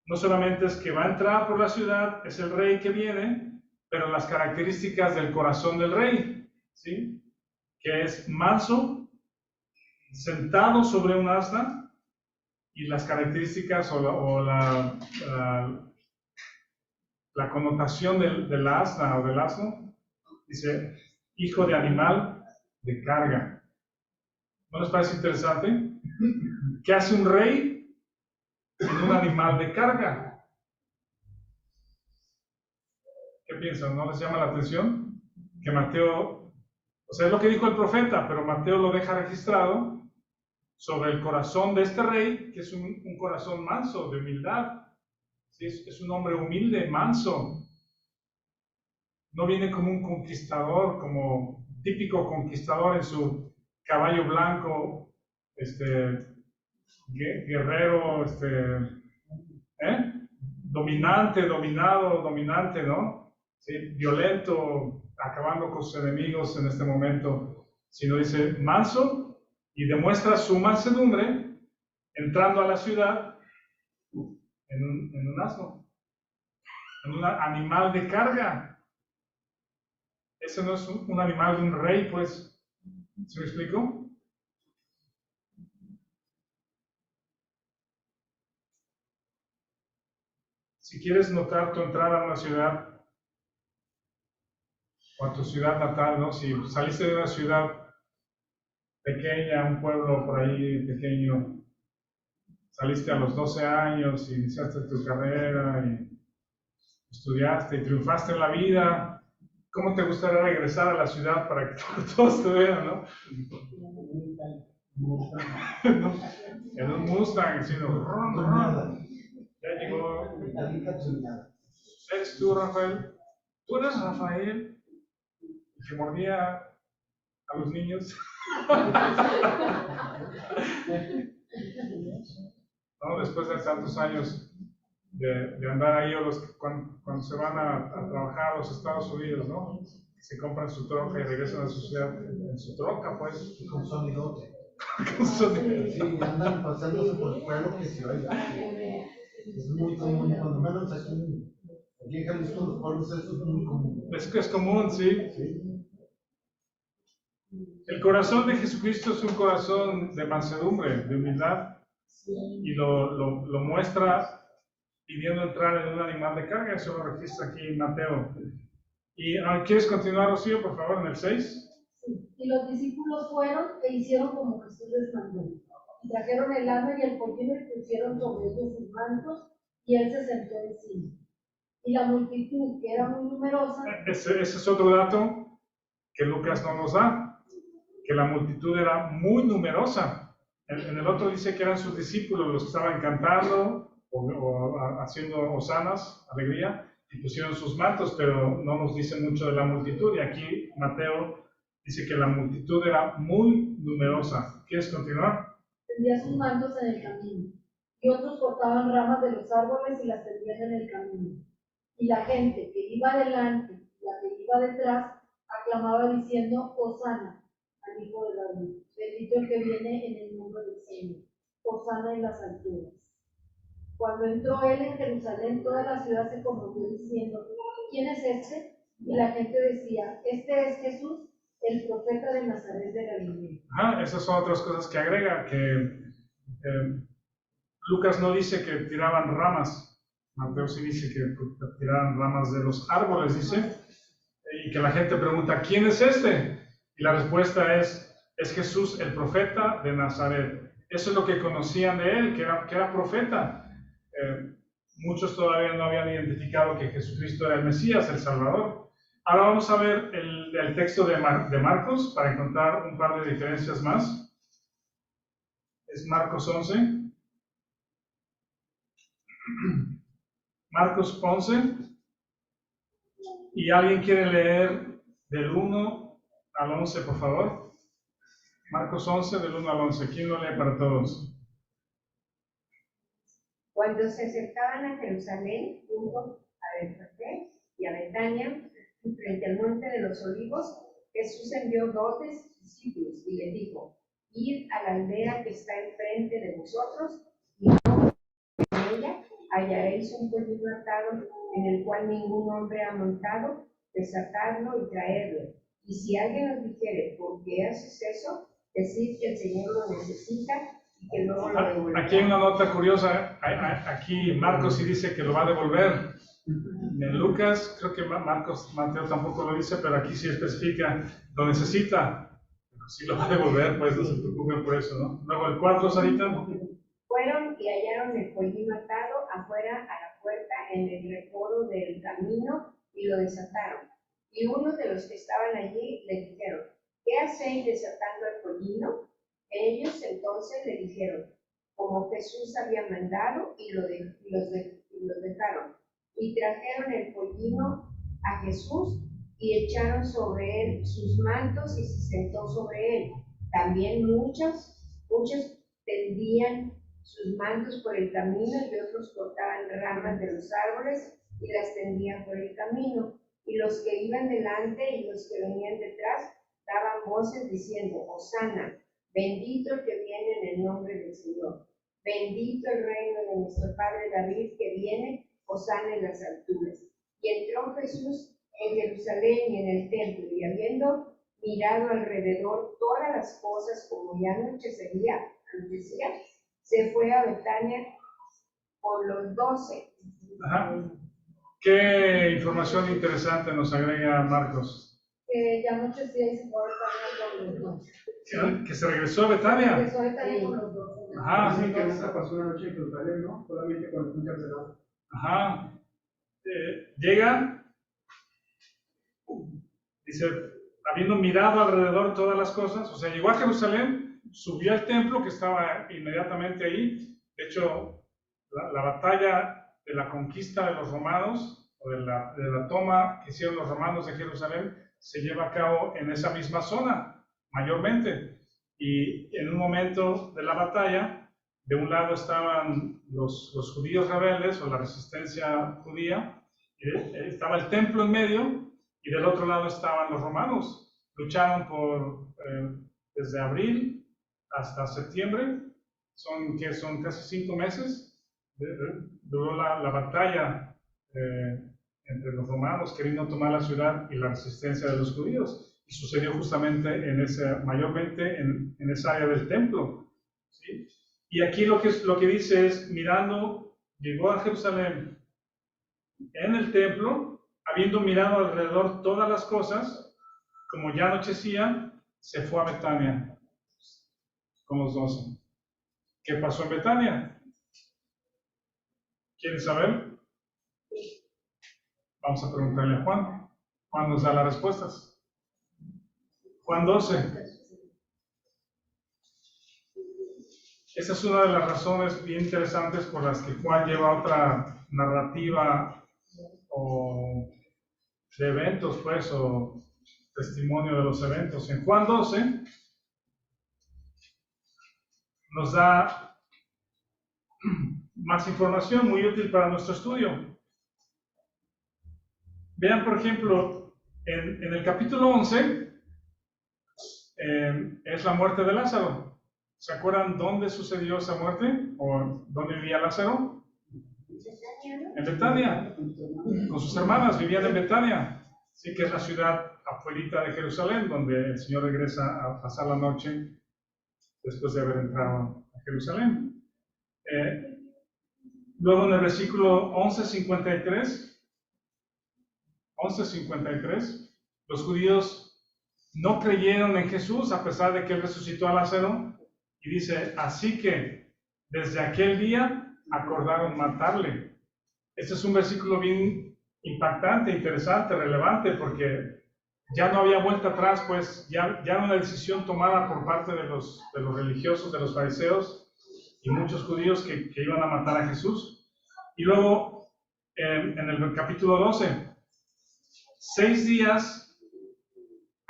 Speaker 1: no solamente es que va a entrar por la ciudad, es el rey que viene, pero las características del corazón del rey, ¿sí? Que es manso, sentado sobre un asna, y las características o la connotación del asna o del asno, dice, hijo de animal de carga. ¿No les parece interesante? ¿Qué hace un rey en un animal de carga? ¿Qué piensan? ¿No les llama la atención? Que Mateo, o sea, es lo que dijo el profeta, pero Mateo lo deja registrado sobre el corazón de este rey, que es un corazón manso, de humildad. ¿Sí? Es un hombre humilde, manso. No viene como un conquistador, como típico conquistador en su caballo blanco, guerrero, dominante, ¿no? ¿Sí? Violento, acabando con sus enemigos en este momento, sino dice manso y demuestra su mansedumbre entrando a la ciudad en un asno, en un animal de carga. Ese no es un animal de un rey, pues. ¿Se me explico? Si quieres notar tu entrada a una ciudad, o a tu ciudad natal, ¿no? Si saliste de una ciudad pequeña, un pueblo por ahí pequeño, saliste a los 12 años y iniciaste tu carrera y estudiaste y triunfaste en la vida, ¿cómo te gustaría regresar a la ciudad para que todos te vean, no? En un Mustang, sino... Ya llegó... ¿Eres tú, Rafael? ¿Tú eres Rafael? El que mordía a los niños. ¿No? Después de tantos años de andar ahí, o cuando se van a trabajar a los Estados Unidos, ¿no? Se compran su troca y regresan a su ciudad en su troca, pues.
Speaker 3: Y con sonidote.
Speaker 1: Con sonido.
Speaker 3: Sí, andan pasándose por el pueblo que se oiga. Es muy común, cuando menos aquí en Jalisco, los pueblos, eso es muy común.
Speaker 1: Es que es común, sí.
Speaker 3: Sí.
Speaker 1: El corazón de Jesucristo es un corazón de mansedumbre, de humildad, y lo muestra pidiendo entrar en un animal de carga. Eso lo registra aquí en Mateo. ¿Y quieres continuar, Rocío, por favor, en el 6?
Speaker 2: Sí. Y los discípulos fueron e hicieron como Jesús les mandó. Y trajeron el asna y el pollino y pusieron sobre ellos sus mantos, y él se sentó encima. Y la multitud, que era muy numerosa...
Speaker 1: Ese es otro dato que Lucas no nos da, que la multitud era muy numerosa. En el otro dice que eran sus discípulos los que estaban cantando o haciendo hosanas, alegría, y pusieron sus mantos, pero no nos dice mucho de la multitud. Y aquí Mateo dice que la multitud era muy numerosa. ¿Quieres continuar?
Speaker 2: Tendía sus mantos en el camino, y otros cortaban ramas de los árboles y las tendían en el camino. Y la gente que iba adelante y la que iba detrás aclamaba diciendo: Hosana, al Hijo de David. Bendito el que viene en el nombre del Señor. Hosana en las alturas. Cuando entró él en Jerusalén, toda la ciudad se conmovió diciendo: ¿Quién es este? Y la gente decía: Este es Jesús, el profeta de Nazaret de Galilea.
Speaker 1: Esas son otras cosas que agrega, que Lucas no dice que tiraban ramas, Mateo sí dice que tiraban ramas de los árboles, dice, y que la gente pregunta: ¿quién es este? Y la respuesta es Jesús, el profeta de Nazaret. Eso es lo que conocían de él, que era profeta. Muchos todavía no habían identificado que Jesucristo era el Mesías, el Salvador. Ahora vamos a ver el texto de Marcos para encontrar un par de diferencias más. Es Marcos 11. Marcos 11. ¿Y alguien quiere leer del 1 al 11, por favor? Marcos 11, del 1 al 11. ¿Quién lo lee para todos?
Speaker 5: Cuando se acercaban a Jerusalén, junto a Betfagé y a Betania, frente al monte de los Olivos, Jesús envió 12 discípulos y les dijo: Id a la aldea que está enfrente de vosotros, y en ella hallaréis un pollino atado, en el cual ningún hombre ha montado, desatadlo y traedlo. Y si alguien os dijere: ¿por qué haces eso?, decid que el Señor lo necesita y que luego lo devolverá.
Speaker 1: Aquí hay una nota curiosa. Aquí Marcos sí dice que lo va a devolver. En Lucas, creo que Mateo tampoco lo dice, pero aquí sí especifica: lo necesita. Pero si lo va a devolver, pues no se preocupen por eso, ¿no? Luego el 4, Sarita.
Speaker 5: Fueron y hallaron el pollino atado afuera a la puerta en el recodo del camino y lo desataron. Y unos de los que estaban allí le dijeron: ¿qué hacéis desatando el pollino? Ellos entonces le dijeron como Jesús había mandado, y los dejaron. Y trajeron el pollino a Jesús y echaron sobre él sus mantos y se sentó sobre él. También muchos tendían sus mantos por el camino y otros cortaban ramas de los árboles y las tendían por el camino. Y los que iban delante y los que venían detrás daban voces diciendo: Hosana, bendito el que viene en el nombre del Señor. Bendito el reino de nuestro padre David que viene, hosana en las alturas. Y entró Jesús en Jerusalén y en el templo, y habiendo mirado alrededor todas las cosas, como ya anochecía, se fue a Betania con los 12.
Speaker 1: Ajá. ¿Qué información interesante nos agrega Marcos?
Speaker 2: Ya muchos días se fue a Betania con los 12.
Speaker 1: ¿Que se regresó a Betania?
Speaker 2: Regresó a Betania con los 12.
Speaker 1: Ajá.
Speaker 4: Dicen que nunca pasó una noche en Jerusalén, ¿no? Solamente cuando fue encarcelado.
Speaker 1: Ajá. Llega, dice, habiendo mirado alrededor todas las cosas, o sea, llegó a Jerusalén, subió al templo que estaba inmediatamente ahí. De hecho, la batalla de la conquista de los romanos, o de la toma que hicieron los romanos de Jerusalén, se lleva a cabo en esa misma zona, mayormente. Y en un momento de la batalla, de un lado estaban los judíos rebeldes, o la resistencia judía, estaba el templo en medio, y del otro lado estaban los romanos. Lucharon desde abril hasta septiembre, son casi 5 meses. Duró la batalla entre los romanos queriendo tomar la ciudad y la resistencia de los judíos, y sucedió justamente mayormente en esa área del templo, ¿sí? Y aquí lo que dice es: mirando, llegó a Jerusalén en el templo, habiendo mirado alrededor todas las cosas, como ya anochecía, se fue a Betania con los 12. ¿Qué pasó en Betania? ¿Quieren saber? Vamos a preguntarle a Juan. Juan nos da las respuestas. Juan 12. Esa es una de las razones bien interesantes por las que Juan lleva otra narrativa o de eventos, pues, o testimonio de los eventos. En Juan 12 nos da más información muy útil para nuestro estudio. Vean, por ejemplo, en el capítulo 11, es la muerte de Lázaro. ¿Se acuerdan dónde sucedió esa muerte? ¿O dónde vivía Lázaro? En Betania, con sus hermanas, vivían en Betania. Sí, que es la ciudad afuerita de Jerusalén, donde el Señor regresa a pasar la noche después de haber entrado a Jerusalén. Luego en el versículo 11:53, los judíos no creyeron en Jesús a pesar de que Él resucitó a Lázaro, y dice, así que desde aquel día acordaron matarle. Este es un versículo bien impactante, interesante, relevante, porque ya no había vuelta atrás, pues ya era una decisión tomada por parte de los religiosos, de los fariseos y muchos judíos que iban a matar a Jesús. Y luego, en el capítulo 12, 6 días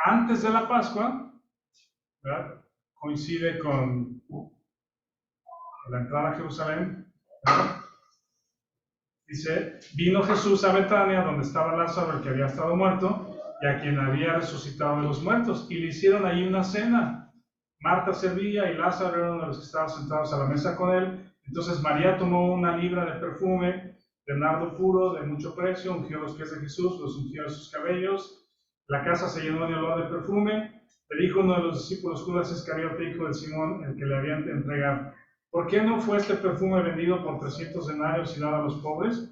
Speaker 1: antes de la Pascua, ¿verdad?, coincide con la entrada a Jerusalén, ¿verdad? Dice, vino Jesús a Betania, donde estaba Lázaro, el que había estado muerto, y a quien había resucitado de los muertos, y le hicieron allí una cena. Marta servía y Lázaro era uno de los que estaban sentados a la mesa con él. Entonces María tomó una libra de perfume de nardo puro de mucho precio, ungió los pies de Jesús, los ungió en sus cabellos. La casa se llenó de olor de perfume. Le dijo uno de los discípulos, Judas Iscariote, hijo de Simón, el que le habían de entregar, ¿por qué no fue este perfume vendido por 300 denarios y dado a los pobres?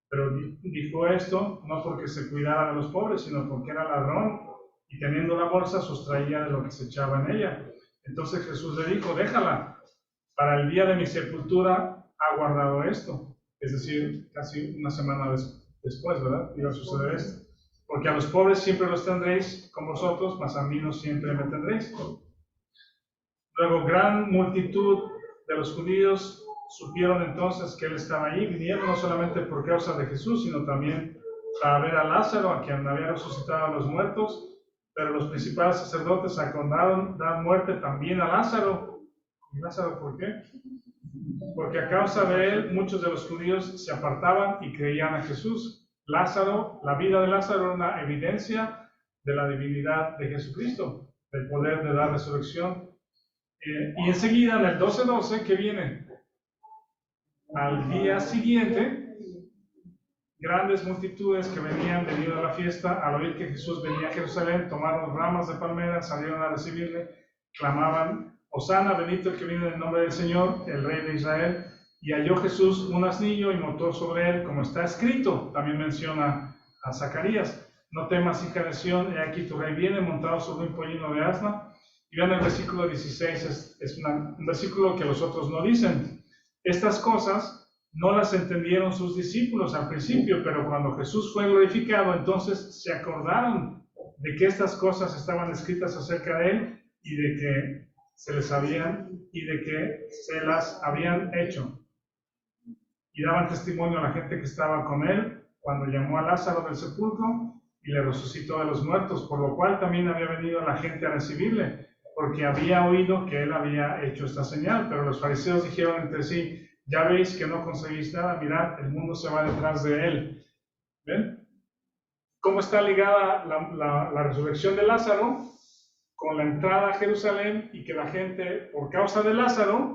Speaker 1: Pero dijo esto no porque se cuidara de los pobres, sino porque era ladrón y teniendo la bolsa sustraía de lo que se echaba en ella. Entonces Jesús le dijo, déjala, para el día de mi sepultura ha guardado esto. Es decir, casi una semana después, ¿verdad?, iba a suceder esto. Porque a los pobres siempre los tendréis con vosotros, mas a mí no siempre me tendréis. Luego, gran multitud de los judíos supieron entonces que él estaba allí, vinieron no solamente por causa de Jesús, sino también para ver a Lázaro, a quien había resucitado a los muertos. Pero los principales sacerdotes acordaron dar muerte también a Lázaro. ¿Y Lázaro por qué? Porque a causa de él muchos de los judíos se apartaban y creían a Jesús. Lázaro, la vida de Lázaro era una evidencia de la divinidad de Jesucristo, del poder de la resurrección. Y enseguida, en el 12:12, ¿qué viene? Al día siguiente, grandes multitudes que venían debido a la fiesta, al oír que Jesús venía a Jerusalén, tomaron ramas de palmera, salieron a recibirle, clamaban, Hosana, bendito el que viene en el nombre del Señor, el Rey de Israel. Y halló Jesús un asnillo y montó sobre él, como está escrito. También menciona a Zacarías. No temas, hija de Sión, he aquí tu rey viene montado sobre un pollino de asna. Y vean el versículo 16, es un versículo que los otros no dicen. Estas cosas no las entendieron sus discípulos al principio, pero cuando Jesús fue glorificado, entonces se acordaron de que estas cosas estaban escritas acerca de él y de que se les habían hecho. Y daban testimonio a la gente que estaba con él cuando llamó a Lázaro del sepulcro y le resucitó de los muertos, por lo cual también había venido la gente a recibirle, porque había oído que él había hecho esta señal. Pero los fariseos dijeron entre sí, ya veis que no conseguís nada, mirad, el mundo se va detrás de él. ¿Ven? ¿Cómo está ligada la resurrección de Lázaro con la entrada a Jerusalén y que la gente, por causa de Lázaro,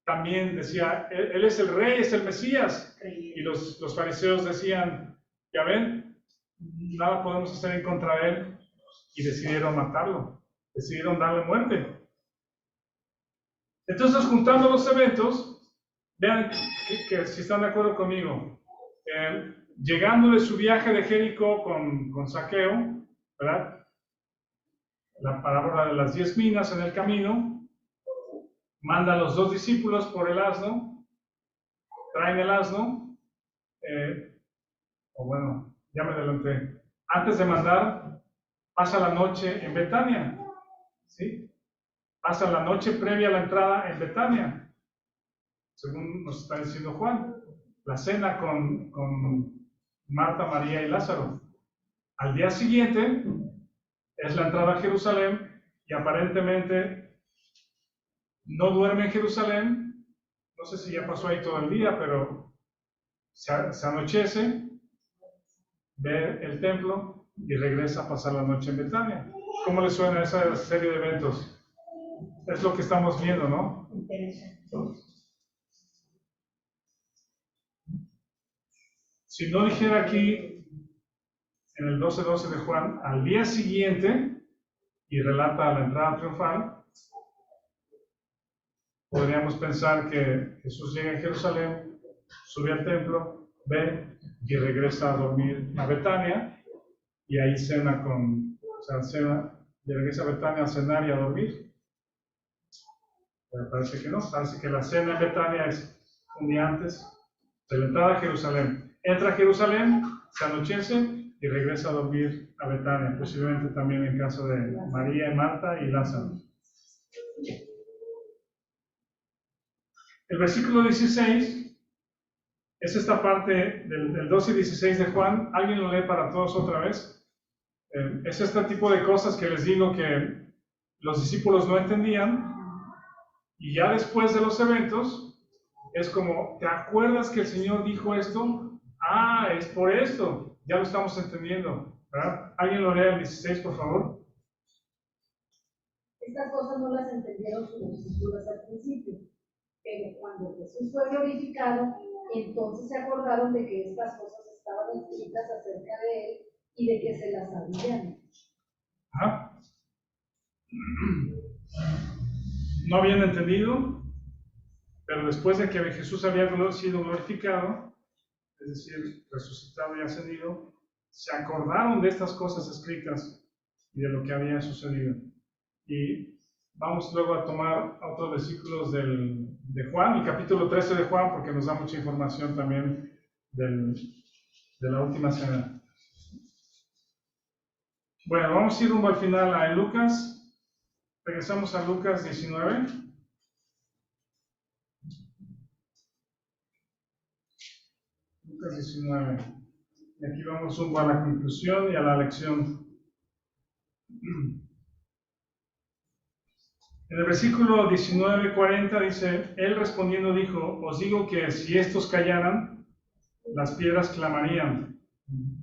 Speaker 1: también decía, él es el rey, es el Mesías? Y los fariseos decían, ya ven, nada podemos hacer en contra de él, y decidieron matarlo, decidieron darle muerte. Entonces, juntando los eventos, vean que si están de acuerdo conmigo, llegando de su viaje de Jericó con Zaqueo, ¿verdad?, la parábola de las 10 minas en el camino, manda a los 2 discípulos por el asno, traen el asno, ya me adelanté. Antes de mandar, pasa la noche en Betania, ¿sí? Pasa la noche previa a la entrada en Betania, según nos está diciendo Juan, la cena con Marta, María y Lázaro. Al día siguiente es la entrada a Jerusalén y aparentemente no duerme en Jerusalén. No sé si ya pasó ahí todo el día, pero se anochece, ve el templo y regresa a pasar la noche en Betania. ¿Cómo les suena esa serie de eventos? Es lo que estamos viendo, ¿no?
Speaker 5: Interesante.
Speaker 1: Si no dijera aquí, en el 12:12 de Juan, al día siguiente, y relata la entrada triunfal, podríamos pensar que Jesús llega a Jerusalén, sube al templo, ve y regresa a dormir a Betania, y ahí cena y regresa a Betania a cenar y a dormir. Pero parece que no, parece que la cena en Betania es un día antes de la entrada a Jerusalén. Entra a Jerusalén, se anochece y regresa a dormir a Betania, posiblemente también en casa de María, Marta y Lázaro. El versículo 16 es esta parte del 12 y 16 de Juan. ¿Alguien lo lee para todos otra vez? Es este tipo de cosas que les digo que los discípulos no entendían, y ya después de los eventos es como, ¿te acuerdas que el Señor dijo esto? Ah, es por esto, ya lo estamos entendiendo, ¿verdad? ¿Alguien lo lee el 16, por favor?
Speaker 2: Estas cosas no las entendieron sus discípulos al principio, pero cuando Jesús fue glorificado, entonces se acordaron de que estas cosas estaban escritas acerca de él y de que se las habían.
Speaker 1: Ajá. No habían entendido, pero después de que Jesús había sido glorificado, es decir, resucitado y ascendido, se acordaron de estas cosas escritas y de lo que había sucedido. Y vamos luego a tomar otros versículos de Juan, el capítulo 13 de Juan, porque nos da mucha información también de la última cena. Bueno, vamos a ir rumbo al final a Lucas. Regresamos a Lucas 19. Lucas 19. Y aquí vamos rumbo a la conclusión y a la lección. En el versículo 19:40 dice, él respondiendo dijo, os digo que si estos callaran, las piedras clamarían.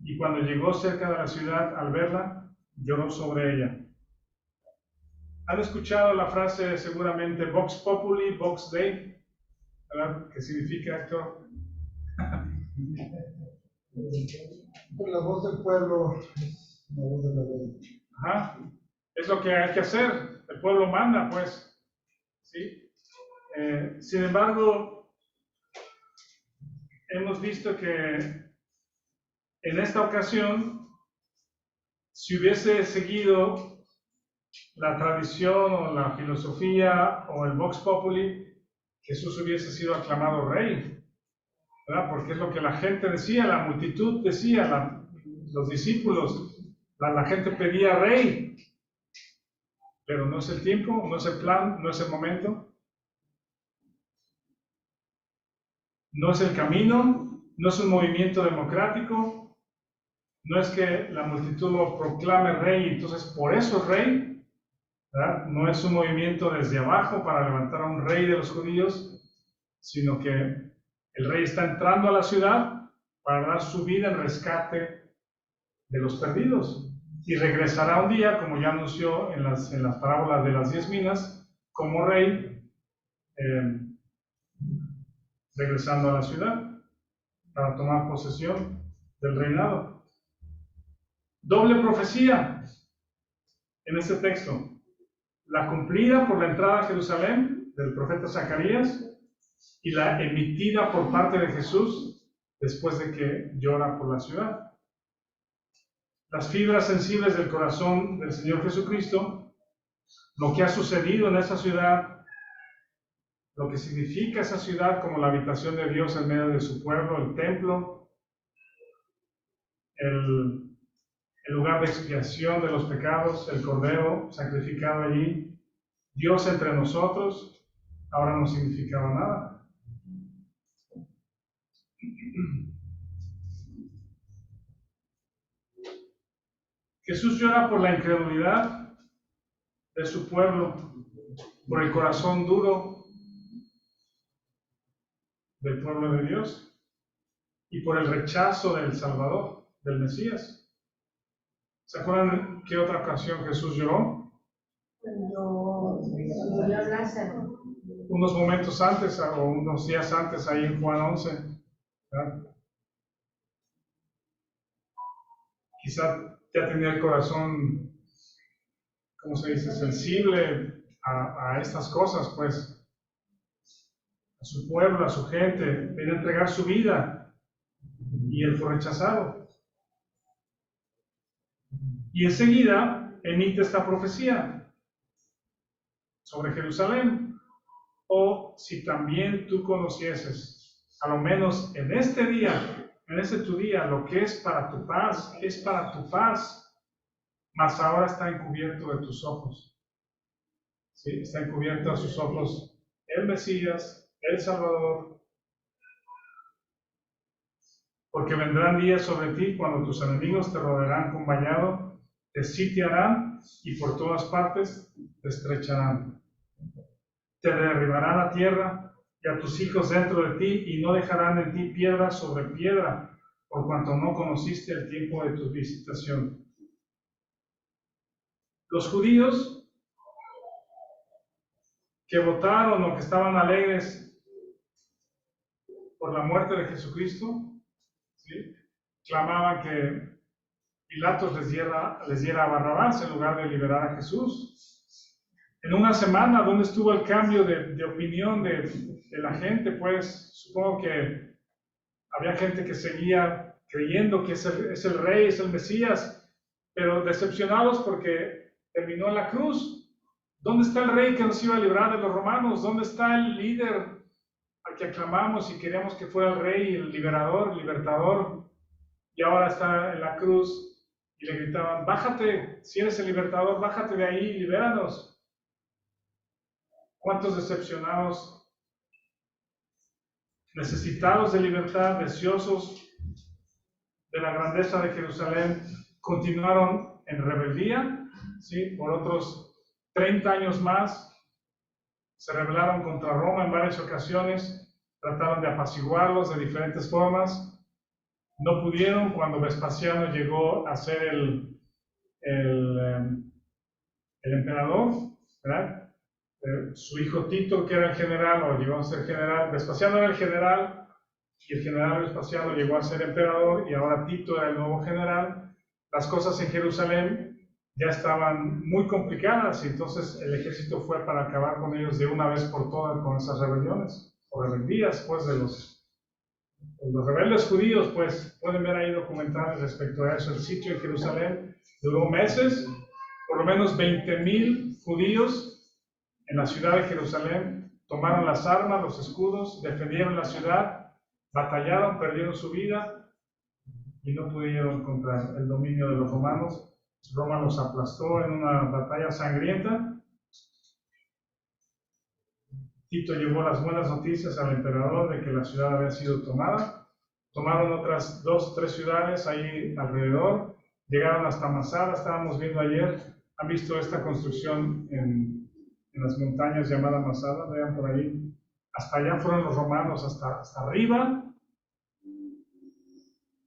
Speaker 1: Y cuando llegó cerca de la ciudad, al verla, lloró sobre ella. ¿Han escuchado la frase seguramente Vox Populi, Vox Dei? ¿Verdad? ¿Qué significa esto?
Speaker 3: La voz del pueblo es la voz de la ley.
Speaker 1: Ajá. Es lo que hay que hacer. El pueblo manda, pues. ¿Sí? Sin embargo, hemos visto que en esta ocasión, si hubiese seguido la tradición o la filosofía o el Vox Populi, Jesús hubiese sido aclamado rey, ¿verdad? Porque es lo que la gente decía, la multitud decía, los discípulos, la gente pedía rey, pero no es el tiempo, no es el plan, no es el momento, no es el camino, no es un movimiento democrático, no es que la multitud lo proclame rey y entonces por eso es rey, ¿verdad? No es un movimiento desde abajo para levantar a un rey de los judíos, sino que el rey está entrando a la ciudad para dar su vida en rescate de los perdidos. Y regresará un día, como ya anunció en las parábolas de las 10 minas, como rey, regresando a la ciudad para tomar posesión del reinado. Doble profecía en este texto. La cumplida por la entrada a Jerusalén del profeta Zacarías y la emitida por parte de Jesús después de que llora por la ciudad. Las fibras sensibles del corazón del Señor Jesucristo, lo que ha sucedido en esa ciudad, lo que significa esa ciudad como la habitación de Dios en medio de su pueblo, el templo, el lugar de expiación de los pecados, el cordero sacrificado allí, Dios entre nosotros, ahora no significaba nada. Jesús llora por la incredulidad de su pueblo, por el corazón duro del pueblo de Dios y por el rechazo del Salvador, del Mesías. ¿Se acuerdan qué otra ocasión Jesús lloró?
Speaker 5: Cuando murió Lázaro.
Speaker 1: Unos momentos antes o unos días antes, ahí en Juan 11. ¿Verdad? Quizá ya tenía el corazón, ¿cómo se dice?, sensible a estas cosas, pues, a su pueblo, a su gente, viene a entregar su vida y él fue rechazado. Y enseguida emite esta profecía sobre Jerusalén. O si también tú conocieses, a lo menos en este día, en ese tu día, lo que es para tu paz, es para tu paz, mas ahora está encubierto de tus ojos. ¿Sí? Está encubierto a sus ojos el Mesías, el Salvador. Porque vendrán días sobre ti cuando tus enemigos te rodearán con vallado, te sitiarán y por todas partes te estrecharán. Te derribarán a tierra y a tus hijos dentro de ti y no dejarán en ti piedra sobre piedra, por cuanto no conociste el tiempo de tu visitación. Los judíos que votaron o que estaban alegres por la muerte de Jesucristo, ¿sí?, clamaban que Pilatos les diera a Barrabás en lugar de liberar a Jesús. En una semana, ¿dónde estuvo el cambio de opinión de la gente? Pues supongo que había gente que seguía creyendo que es el rey, es el Mesías, pero decepcionados porque terminó en la cruz. ¿Dónde está el rey que nos iba a librar de los romanos? ¿Dónde está el líder al que aclamamos y queríamos que fuera el rey, el liberador, el libertador? Y ahora está en la cruz y le gritaban, bájate, si eres el libertador, bájate de ahí y libéranos. ¿Cuántos decepcionados, necesitados de libertad, deseosos de la grandeza de Jerusalén, continuaron en rebeldía? ¿Sí? Por otros 30 años más se rebelaron contra Roma en varias ocasiones, trataron de apaciguarlos de diferentes formas, no pudieron. Cuando Vespasiano llegó a ser el emperador, ¿verdad? Su hijo Tito, que era el general, o llegó a ser general. Vespasiano era el general, y el general Vespasiano llegó a ser emperador, y ahora Tito era el nuevo general. Las cosas en Jerusalén ya estaban muy complicadas, y entonces el ejército fue para acabar con ellos de una vez por todas, con esas rebeliones, o rebeldías, pues, de los rebeldes judíos. Pues pueden ver ahí documentales respecto a eso. El sitio en Jerusalén duró meses. Por lo menos 20,000 judíos en la ciudad de Jerusalén tomaron las armas, los escudos, defendieron la ciudad, batallaron, perdieron su vida y no pudieron contra el dominio de los romanos. Roma los aplastó en una batalla sangrienta. Tito llevó las buenas noticias al emperador de que la ciudad había sido tomada. Tomaron otras 2 o 3 ciudades ahí alrededor. Llegaron hasta Masada, estábamos viendo ayer. ¿Han visto esta construcción en las montañas llamada Masada? Vean por ahí. Hasta allá fueron los romanos, hasta arriba,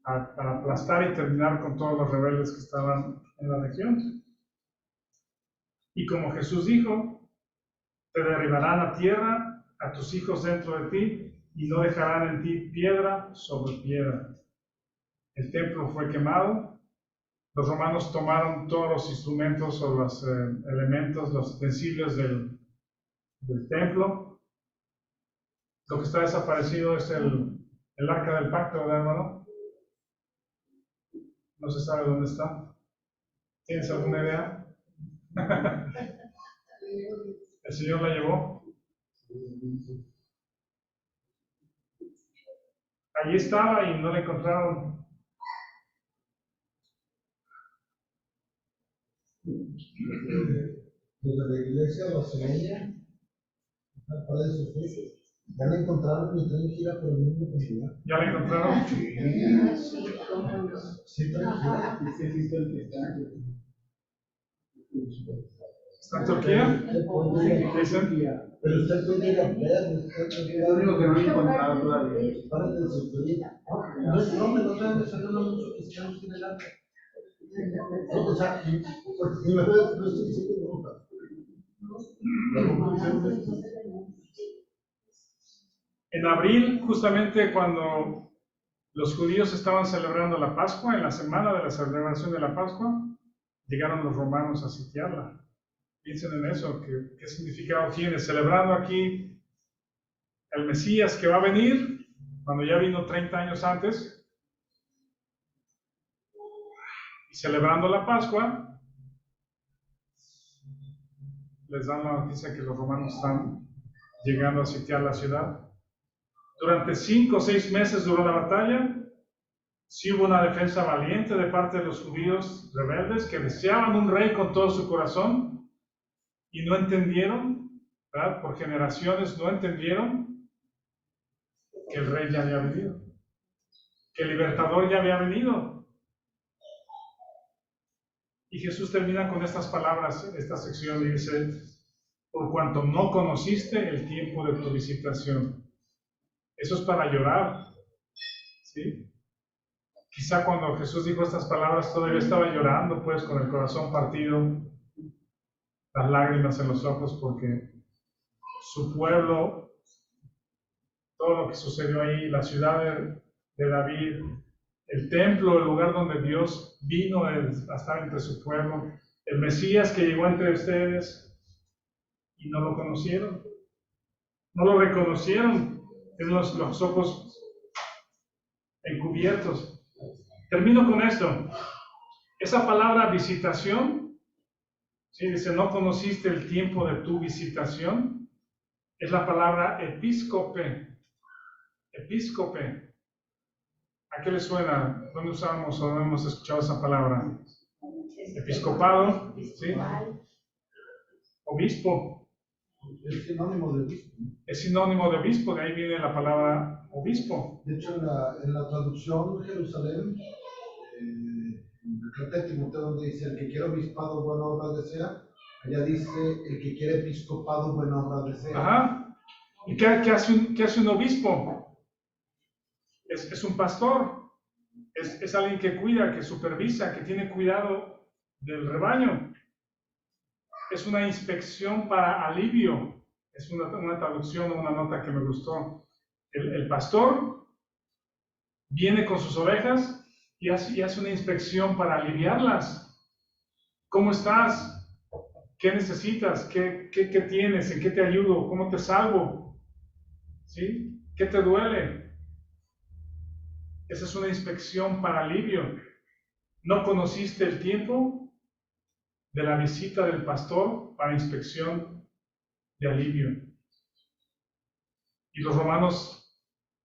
Speaker 1: para aplastar y terminar con todos los rebeldes que estaban en la región. Y como Jesús dijo, te derribarán a tierra, a tus hijos dentro de ti, y no dejarán en ti piedra sobre piedra. El templo fue quemado. Los romanos tomaron todos los instrumentos o los elementos, los utensilios del templo. Lo que está desaparecido es el arca del pacto, ¿verdad, hermano? No se sabe dónde está. ¿Tienes alguna idea? ¿El Señor la llevó? Allí estaba y no la encontraron.
Speaker 3: Los de la iglesia brasileña, para de sus hijos, ya la encontraron y tienen que ir a por el mundo continuar.
Speaker 1: ¿Ya la encontraron?
Speaker 5: Sí, cómo no.
Speaker 3: Sí, tranquila.
Speaker 4: Necesito el que está.
Speaker 1: ¿Está en Turquía?
Speaker 4: Turquía.
Speaker 3: Pero usted puede ir a ver,
Speaker 4: Es lo único que no he encontrado todavía.
Speaker 3: para de sufrir. No, no me lo traen, me salió una mucho que se llama en el arte. No, o sea, por primera vez no estoy diciendo nunca.
Speaker 1: En abril, justamente cuando los judíos estaban celebrando la Pascua, en la semana de la celebración de la Pascua, llegaron los romanos a sitiarla. Piensen en eso, ¿qué significado tiene? Celebrando aquí el Mesías que va a venir, cuando ya vino 30 años antes, y celebrando la Pascua, les dan la noticia que los romanos están llegando a sitiar la ciudad. Durante 5 o 6 meses duró la batalla. Sí hubo una defensa valiente de parte de los judíos rebeldes que deseaban un rey con todo su corazón y no entendieron, ¿verdad? Por generaciones no entendieron que el rey ya había venido, que el libertador ya había venido. Y Jesús termina con estas palabras, esta sección, y dice: por cuanto no conociste el tiempo de tu visitación. Eso es para llorar, ¿sí? Quizá cuando Jesús dijo estas palabras todavía estaba llorando, pues, con el corazón partido, las lágrimas en los ojos, porque su pueblo, todo lo que sucedió ahí, la ciudad de David, el templo, el lugar donde Dios vino a estar entre su pueblo, el Mesías que llegó entre ustedes, y no lo conocieron, no lo reconocieron, en los ojos encubiertos. Termino con esto. Esa palabra visitación, ¿sí? Dice, no conociste el tiempo de tu visitación, es la palabra episcope. Episcope. ¿A qué le suena? ¿Dónde usamos o dónde hemos escuchado esa palabra? Episcopado, ¿sí? Obispo.
Speaker 3: Es sinónimo de obispo.
Speaker 1: Es sinónimo de obispo, de ahí viene la palabra obispo.
Speaker 3: De hecho, en la traducción Jerusalén, en el carta de Timoteo, donde dice el que quiere obispado, buena obra desea, allá dice el que quiere episcopado, buena obra desea.
Speaker 1: Ajá. ¿Y qué hace un obispo? Es un pastor, es alguien que cuida, que supervisa, que tiene cuidado del rebaño. Es una inspección para alivio. Es una traducción o una nota que me gustó. El pastor viene con sus ovejas y hace una inspección para aliviarlas. ¿Cómo estás? ¿Qué necesitas? ¿Qué tienes? ¿En qué te ayudo? ¿Cómo te salvo? ¿Sí? ¿Qué te duele? Esa es una inspección para alivio. ¿No conociste el tiempo de la visita del pastor para inspección de alivio? Y los romanos,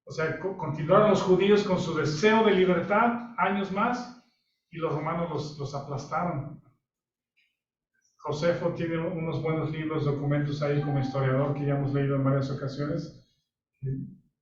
Speaker 1: o sea, continuaron los judíos con su deseo de libertad años más, y los romanos los aplastaron. Josefo tiene unos buenos libros, documentos ahí como historiador que ya hemos leído en varias ocasiones.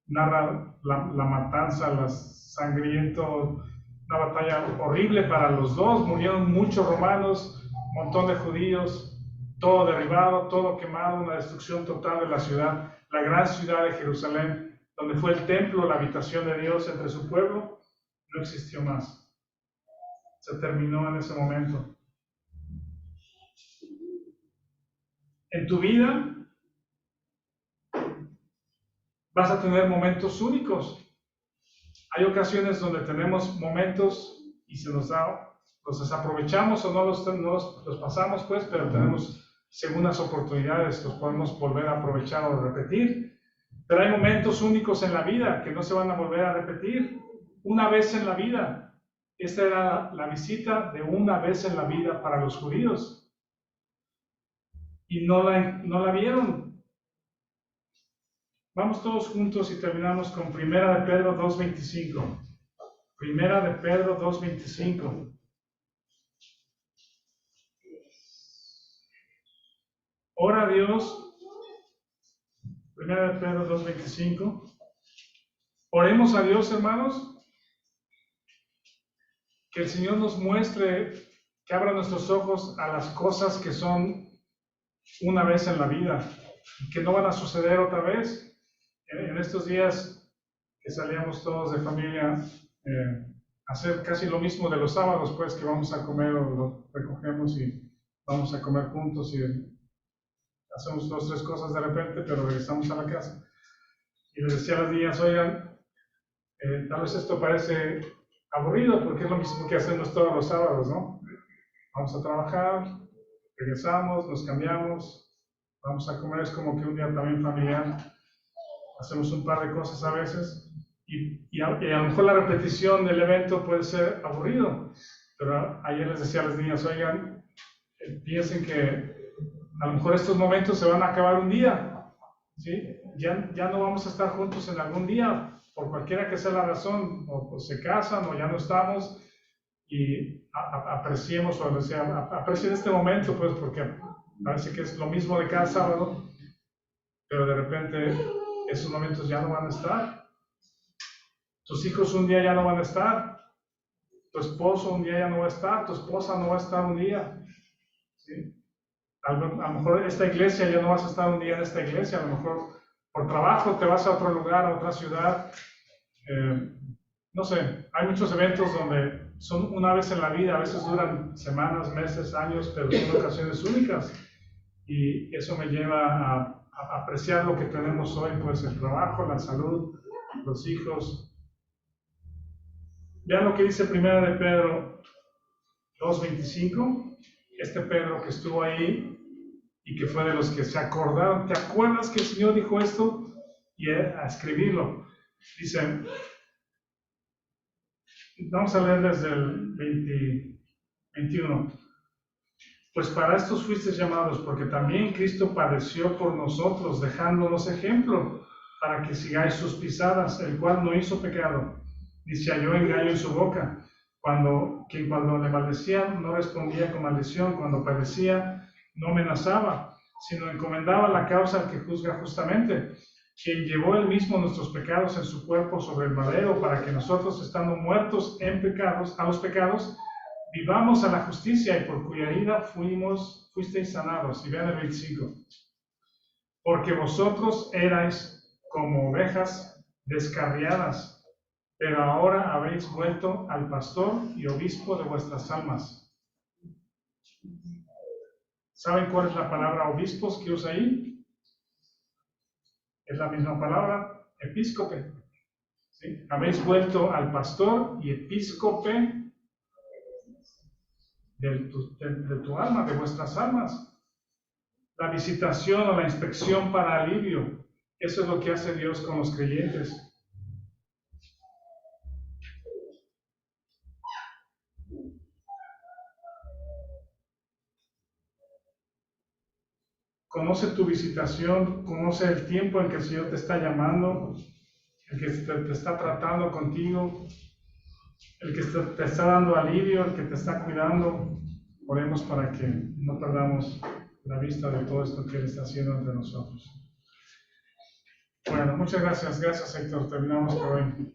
Speaker 1: Narra la matanza, sangriento, una batalla horrible para los dos. Murieron muchos romanos, un montón de judíos, todo derribado, todo quemado, una destrucción total de la ciudad, la gran ciudad de Jerusalén, donde fue el templo, la habitación de Dios entre su pueblo, no existió más. Se terminó en ese momento. En tu vida vas a tener momentos únicos. Hay ocasiones donde tenemos momentos y se nos da, los desaprovechamos o no los pasamos, pues, pero tenemos segundas oportunidades, los podemos volver a aprovechar o repetir. Pero hay momentos únicos en la vida que no se van a volver a repetir. Una vez en la vida. Esta era la visita de una vez en la vida para los judíos. Y no la vieron. Vamos todos juntos y terminamos con 1 de Pedro 2:25. 1 de Pedro 2:25. Ora a Dios. 1 de Pedro 2:25. Oremos a Dios, hermanos. Que el Señor nos muestre, que abra nuestros ojos a las cosas que son una vez en la vida y que no van a suceder otra vez. En estos días que salíamos todos de familia, hacer casi lo mismo de los sábados, pues que vamos a comer o lo recogemos y vamos a comer juntos y hacemos 2 o 3 cosas de repente, pero regresamos a la casa. Y les decía a las niñas, oigan, tal vez esto parece aburrido porque es lo mismo que hacemos todos los sábados, ¿no? Vamos a trabajar, regresamos, nos cambiamos, vamos a comer, es como que un día también familiar, hacemos un par de cosas a veces y a lo mejor la repetición del evento puede ser aburrido, pero ayer les decía a las niñas, oigan, piensen que a lo mejor estos momentos se van a acabar un día, ¿sí? Ya no vamos a estar juntos en algún día, por cualquiera que sea la razón, o pues se casan o ya no estamos, y apreciemos, o sea, aprecien este momento, pues, porque parece que es lo mismo de cada sábado, pero de repente esos momentos ya no van a estar. Tus hijos un día ya no van a estar, tu esposo un día ya no va a estar, tu esposa no va a estar un día, ¿sí? A lo mejor esta iglesia ya no vas a estar un día en esta iglesia, a lo mejor por trabajo te vas a otro lugar, a otra ciudad, no sé, hay muchos eventos donde son una vez en la vida, a veces duran semanas, meses, años, pero son ocasiones únicas y eso me lleva a apreciar lo que tenemos hoy, pues el trabajo, la salud, los hijos. Vean lo que dice 1 de Pedro 2:25, este Pedro que estuvo ahí y que fue de los que se acordaron. ¿Te acuerdas que el Señor dijo esto? Y a escribirlo. Dice, vamos a leer desde el 21. Pues para estos fuisteis llamados, porque también Cristo padeció por nosotros, dejándonos ejemplo, para que sigáis sus pisadas, el cual no hizo pecado, ni se halló engaño en su boca, cuando le maldecían no respondía con maldición, cuando padecía no amenazaba, sino encomendaba la causa al que juzga justamente, quien llevó él mismo nuestros pecados en su cuerpo sobre el madero, para que nosotros, estando muertos a los pecados, vivamos a la justicia, y por cuya herida fuisteis sanados. Y vean el 25. Porque vosotros erais como ovejas descarriadas, pero ahora habéis vuelto al pastor y obispo de vuestras almas. ¿Saben cuál es la palabra obispos que usa ahí? Es la misma palabra, episcope. ¿Sí? Habéis vuelto al pastor y episcope de tu alma, de vuestras almas. La visitación o la inspección para alivio, eso es lo que hace Dios con los creyentes. Conoce tu visitación, conoce el tiempo en que el Señor te está llamando, el que te está tratando contigo, el que te está dando alivio, el que te está cuidando. Oremos para que no perdamos la vista de todo esto que Él está haciendo entre nosotros. Bueno, muchas gracias. Gracias, Héctor. Terminamos por hoy.